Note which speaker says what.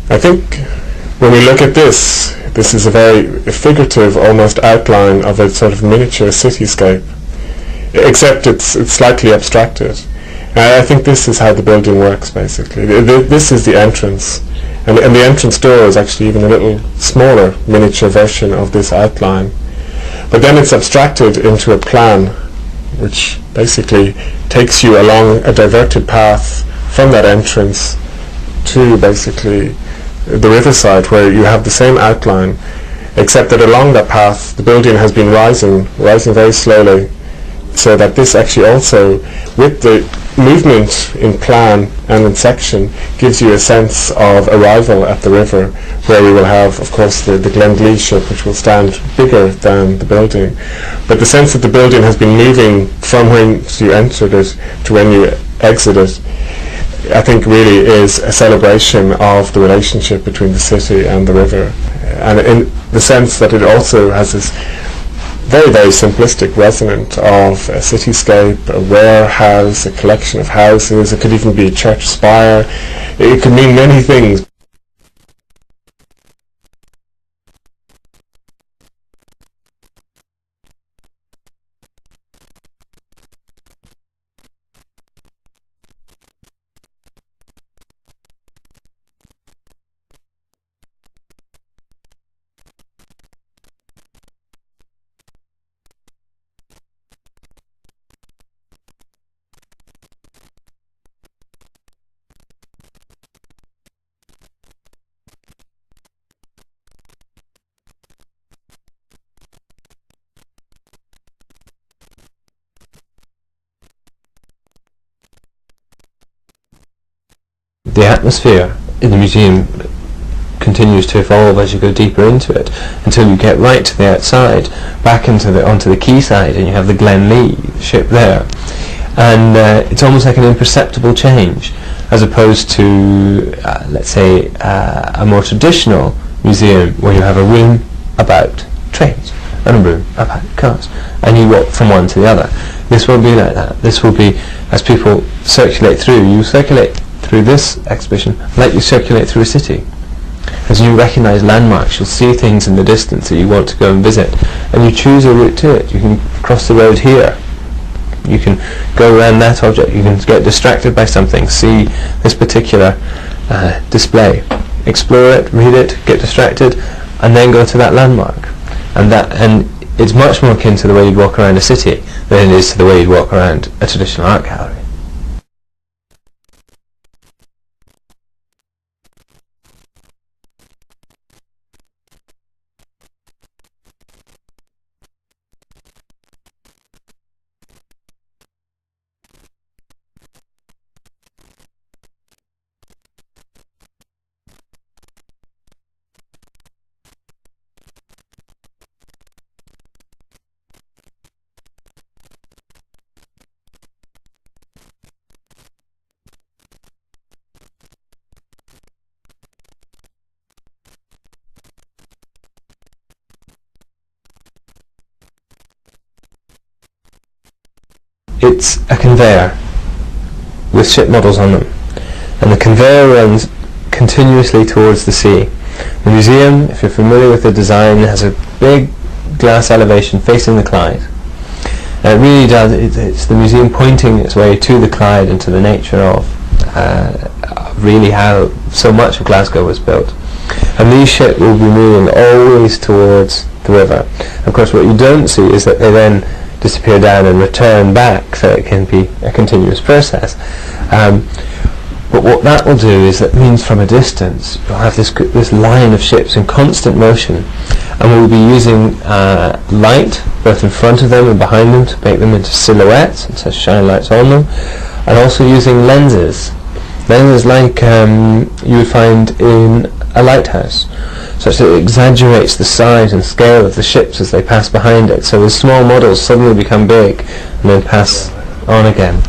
Speaker 1: I think when we look at this is a very figurative, almost outline of a sort of miniature cityscape, except it's slightly abstracted. I think this is how the building works, basically. This is the entrance, and the entrance door is actually even a little smaller miniature version of this outline. But then it's abstracted into a plan, which basically takes you along a diverted path from that entrance to basically the riverside, where you have the same outline, except that along that path the building has been rising very slowly, so that this actually also, with the movement in plan and in section, gives you a sense of arrival at the river, where we will have, of course, the Glenglee ship, which will stand bigger than the building. But the sense that the building has been moving from when you entered it to when you exit it, I think really is a celebration of the relationship between the city and the river, and in the sense that it also has this very, very simplistic resonance of a cityscape, a warehouse, a collection of houses. It could even be a church spire. It could mean many things.
Speaker 2: The atmosphere in the museum continues to evolve as you go deeper into it, until you get right to the outside, back onto the quayside, and you have the Glenglee ship there. And it's almost like an imperceptible change, as opposed to, let's say, a more traditional museum where you have a room about trains and a room about cars, and you walk from one to the other. This won't be like that. This will be, as people circulate through, you circulate through this exhibition like you circulate through a city. As you recognise landmarks, you'll see things in the distance that you want to go and visit, and you choose a route to it. You can cross the road here, you can go around that object, you can get distracted by something, see this particular display, explore it, read it, get distracted, and then go to that landmark. And it's much more akin to the way you'd walk around a city than it is to the way you'd walk around a traditional art gallery. It's a conveyor with ship models on them, and the conveyor runs continuously towards the sea. The museum, if you're familiar with the design, has a big glass elevation facing the Clyde. And it really does, it's the museum pointing its way to the Clyde and to the nature of really how so much of Glasgow was built. And these ships will be moving always towards the river. Of course, what you don't see is that they then disappear down and return back, so it can be a continuous process. But what that will do is that means from a distance you'll have this line of ships in constant motion, and we'll be using light both in front of them and behind them to make them into silhouettes and to shine lights on them, and also using lenses like you would find in a lighthouse, such that it exaggerates the size and scale of the ships as they pass behind it, so the small models suddenly become big and then pass on again.